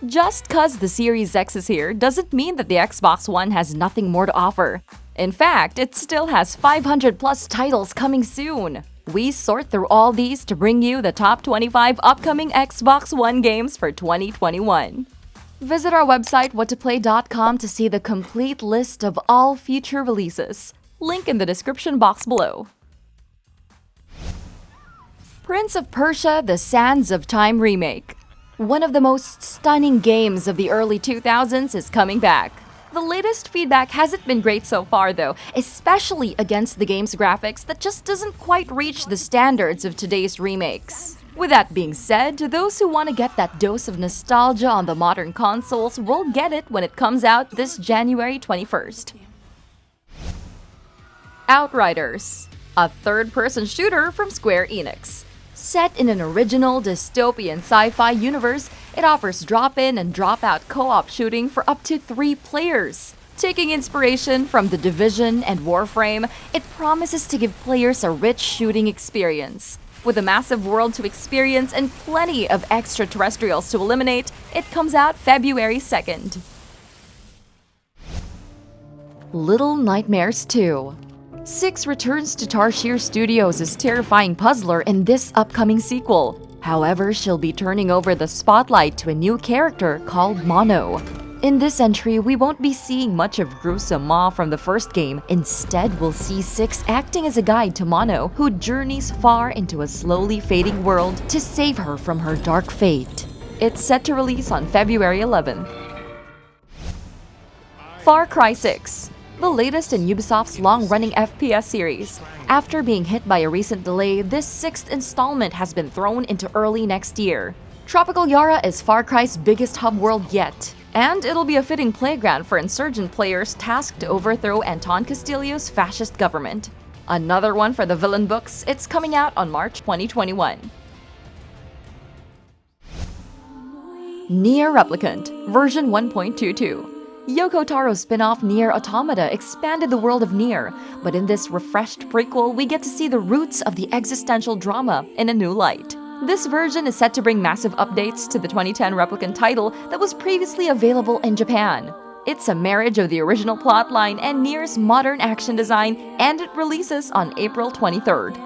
Just cause the Series X is here doesn't mean that the Xbox One has nothing more to offer. In fact, it still has 500 plus titles coming soon. We sort through all these to bring you the top 25 upcoming Xbox One games for 2021. Visit our website whattoplay.com to see the complete list of all future releases. Link in the description box below. Prince of Persia: The Sands of Time Remake. One of the most stunning games of the early 2000s is coming back. The latest feedback hasn't been great so far though, especially against the game's graphics that just doesn't quite reach the standards of today's remakes. With that being said, those who want to get that dose of nostalgia on the modern consoles will get it when it comes out this January 21st. Outriders, a third-person shooter from Square Enix. Set in an original dystopian sci-fi universe, it offers drop-in and drop-out co-op shooting for up to 3 players. Taking inspiration from The Division and Warframe, it promises to give players a rich shooting experience. With a massive world to experience and plenty of extraterrestrials to eliminate, it comes out February 2nd. Little Nightmares 2. Six returns to Tarsier Studios' terrifying puzzler in this upcoming sequel. However, she'll be turning over the spotlight to a new character called Mono. In this entry, we won't be seeing much of gruesome Ma from the first game. Instead, we'll see Six acting as a guide to Mono, who journeys far into a slowly fading world to save her from her dark fate. It's set to release on February 11th. Far Cry 6. The latest in Ubisoft's long-running FPS series. After being hit by a recent delay, this 6th installment has been thrown into early next year. Tropical Yara is Far Cry's biggest hub world yet, and it'll be a fitting playground for insurgent players tasked to overthrow Anton Castillo's fascist government. Another one for the villain books, it's coming out on March 2021. NieR Replicant, version 1.22. Yoko Taro's spin-off NieR Automata expanded the world of NieR, but in this refreshed prequel, we get to see the roots of the existential drama in a new light. This version is set to bring massive updates to the 2010 Replicant title that was previously available in Japan. It's a marriage of the original plotline and NieR's modern action design, and it releases on April 23rd.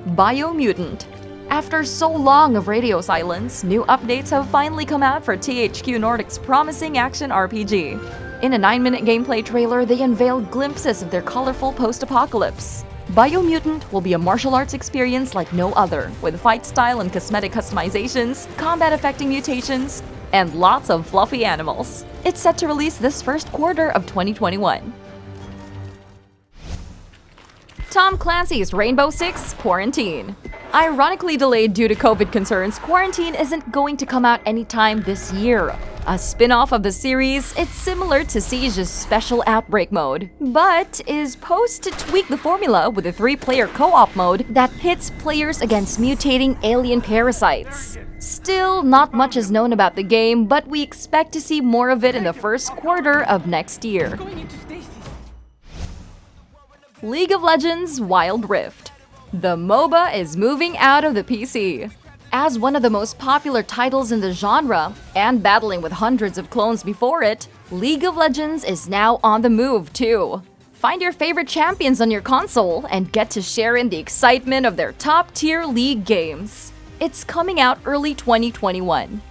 Biomutant. After so long of radio silence, new updates have finally come out for THQ Nordic's promising action RPG. In a 9-minute gameplay trailer, they unveiled glimpses of their colorful post-apocalypse. Biomutant will be a martial arts experience like no other, with fight style and cosmetic customizations, combat-affecting mutations, and lots of fluffy animals. It's set to release this first quarter of 2021. Tom Clancy's Rainbow Six Quarantine. Ironically delayed due to COVID concerns, Quarantine isn't going to come out anytime this year. A spin-off of the series, it's similar to Siege's Special Outbreak mode, but is posed to tweak the formula with a 3-player co-op mode that pits players against mutating alien parasites. Still, not much is known about the game, but we expect to see more of it in the first quarter of next year. League of Legends Wild Rift. The MOBA is moving out of the PC. As one of the most popular titles in the genre, and battling with hundreds of clones before it, League of Legends is now on the move too. Find your favorite champions on your console and get to share in the excitement of their top-tier League games. It's coming out early 2021.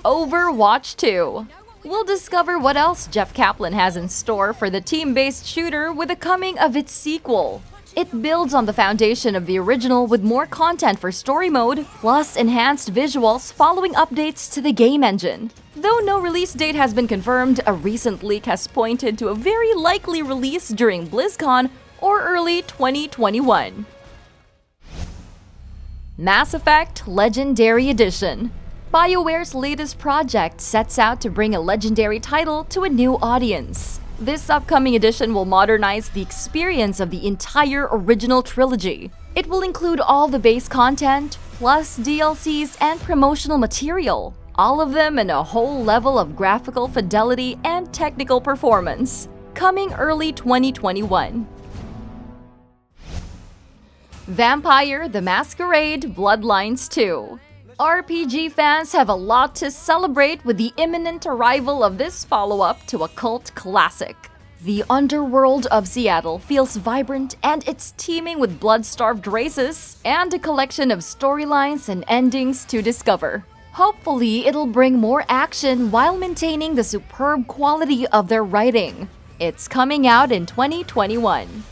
Overwatch 2. We'll discover what else Jeff Kaplan has in store for the team-based shooter with the coming of its sequel. It builds on the foundation of the original with more content for story mode, plus enhanced visuals following updates to the game engine. Though no release date has been confirmed, a recent leak has pointed to a very likely release during BlizzCon or early 2021. Mass Effect Legendary Edition. BioWare's latest project sets out to bring a legendary title to a new audience. This upcoming edition will modernize the experience of the entire original trilogy. It will include all the base content, plus DLCs and promotional material, all of them in a whole level of graphical fidelity and technical performance. Coming early 2021. Vampire: The Masquerade Bloodlines 2. RPG fans have a lot to celebrate with the imminent arrival of this follow-up to a cult classic. The underworld of Seattle feels vibrant, and it's teeming with blood-starved races and a collection of storylines and endings to discover. Hopefully, it'll bring more action while maintaining the superb quality of their writing. It's coming out in 2021.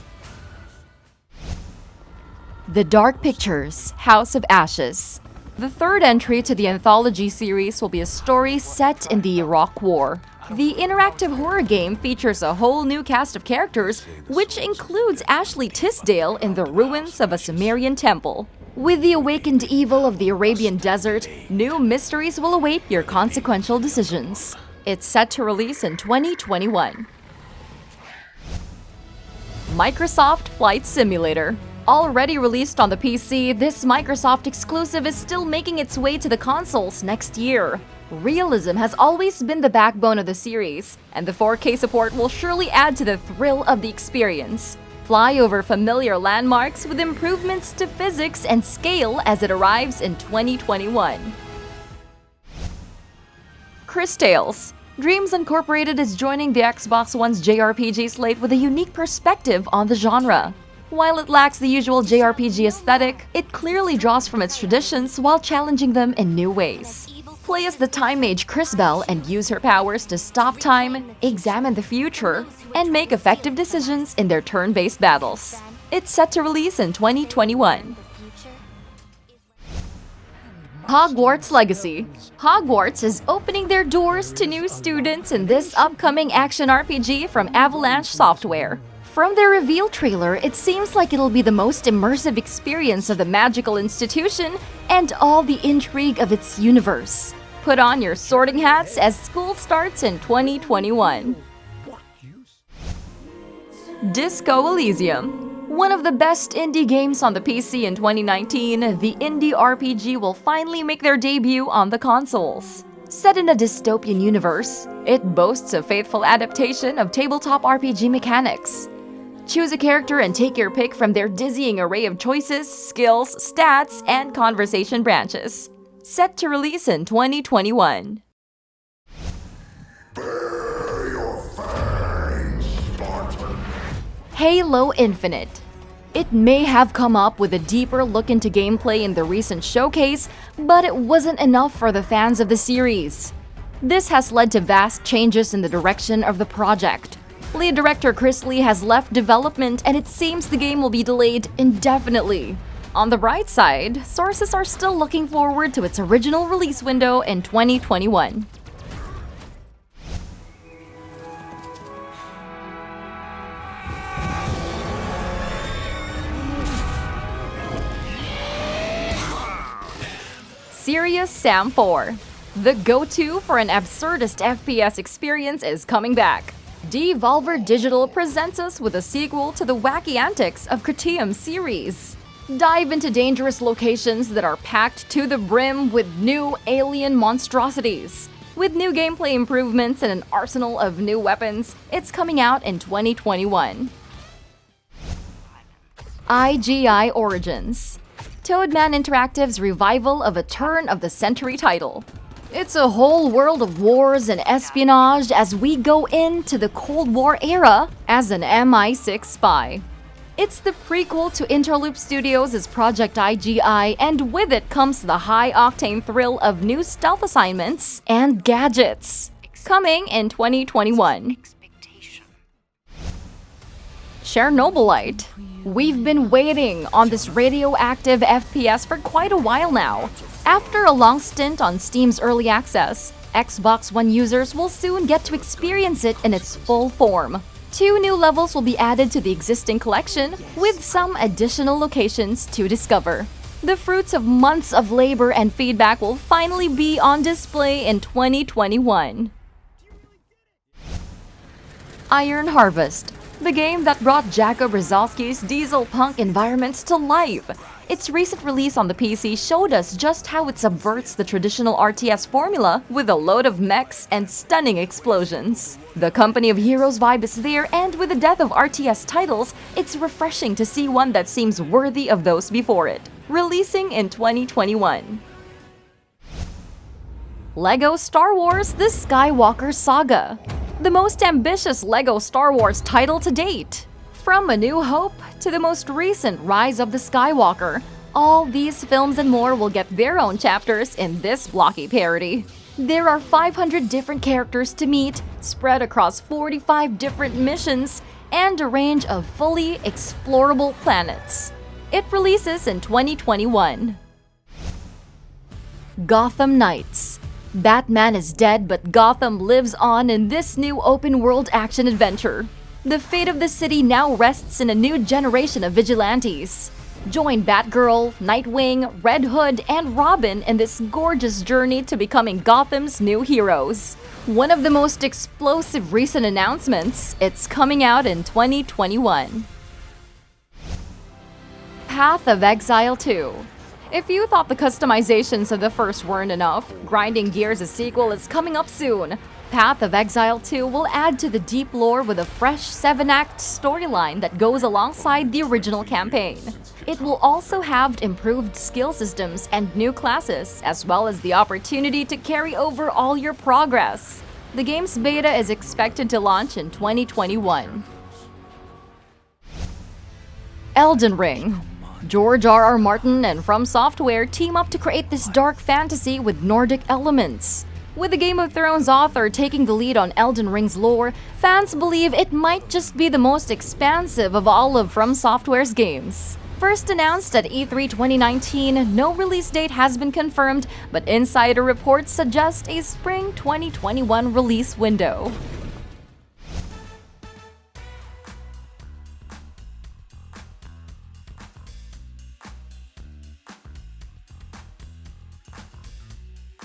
The Dark Pictures: House of Ashes. The third entry to the anthology series will be a story set in the Iraq War. The interactive horror game features a whole new cast of characters, which includes Ashley Tisdale in the ruins of a Sumerian temple. With the awakened evil of the Arabian desert, new mysteries will await your consequential decisions. It's set to release in 2021. Microsoft Flight Simulator. Already released on the PC, this Microsoft exclusive is still making its way to the consoles next year. Realism has always been the backbone of the series, and the 4K support will surely add to the thrill of the experience. Fly over familiar landmarks with improvements to physics and scale as it arrives in 2021. Cris Tales. Dreams Incorporated is joining the Xbox One's JRPG slate with a unique perspective on the genre. While it lacks the usual JRPG aesthetic, it clearly draws from its traditions while challenging them in new ways. Play as the Time Mage Crisbell and use her powers to stop time, examine the future, and make effective decisions in their turn-based battles. It's set to release in 2021. Hogwarts Legacy. Hogwarts is opening their doors to new students in this upcoming action RPG from Avalanche Software. From their reveal trailer, it seems like it'll be the most immersive experience of the magical institution and all the intrigue of its universe. Put on your sorting hats as school starts in 2021. Disco Elysium. One of the best indie games on the PC in 2019, the indie RPG will finally make their debut on the consoles. Set in a dystopian universe, it boasts a faithful adaptation of tabletop RPG mechanics. Choose a character and take your pick from their dizzying array of choices, skills, stats, and conversation branches. Set to release in 2021. Halo Infinite. It may have come up with a deeper look into gameplay in the recent showcase, but it wasn't enough for the fans of the series. This has led to vast changes in the direction of the project. Lead director Chris Lee has left development, and it seems the game will be delayed indefinitely. On the bright side, sources are still looking forward to its original release window in 2021. Serious Sam 4. The go-to for an absurdist FPS experience is coming back. Devolver Digital presents us with a sequel to the wacky antics of Critium series. Dive into dangerous locations that are packed to the brim with new alien monstrosities. With new gameplay improvements and an arsenal of new weapons, it's coming out in 2021. IGI Origins. Toadman Interactive's revival of a turn-of-the-century title. It's a whole world of wars and espionage as we go into the Cold War era as an MI6 spy. It's the prequel to Interloop Studios' Project IGI, and with it comes the high-octane thrill of new stealth assignments and gadgets. Coming in 2021. Chernobylite. We've been waiting on this radioactive FPS for quite a while now. After a long stint on Steam's early access, Xbox One users will soon get to experience it in its full form. 2 new levels will be added to the existing collection, with some additional locations to discover. The fruits of months of labor and feedback will finally be on display in 2021. Iron Harvest. The game that brought Jacob Brzezowski's diesel punk environments to life. Its recent release on the PC showed us just how it subverts the traditional RTS formula with a load of mechs and stunning explosions. The Company of Heroes vibe is there, and with the death of RTS titles, it's refreshing to see one that seems worthy of those before it. Releasing in 2021. LEGO Star Wars: The Skywalker Saga. The most ambitious LEGO Star Wars title to date. From A New Hope to the most recent Rise of the Skywalker, all these films and more will get their own chapters in this blocky parody. There are 500 different characters to meet, spread across 45 different missions, and a range of fully explorable planets. It releases in 2021. Gotham Knights. Batman is dead, but Gotham lives on in this new open-world action adventure. The fate of the city now rests in a new generation of vigilantes. Join Batgirl, Nightwing, Red Hood, and Robin in this gorgeous journey to becoming Gotham's new heroes. One of the most explosive recent announcements, it's coming out in 2021. Path of Exile 2. If you thought the customizations of the first weren't enough, Grinding Gears' sequel is coming up soon. Path of Exile 2 will add to the deep lore with a fresh 7-act storyline that goes alongside the original campaign. It will also have improved skill systems and new classes, as well as the opportunity to carry over all your progress. The game's beta is expected to launch in 2021. Elden Ring. George R.R. Martin and From Software team up to create this dark fantasy with Nordic elements. With the Game of Thrones author taking the lead on Elden Ring's lore, fans believe it might just be the most expansive of all of From Software's games. First announced at E3 2019, no release date has been confirmed, but insider reports suggest a spring 2021 release window.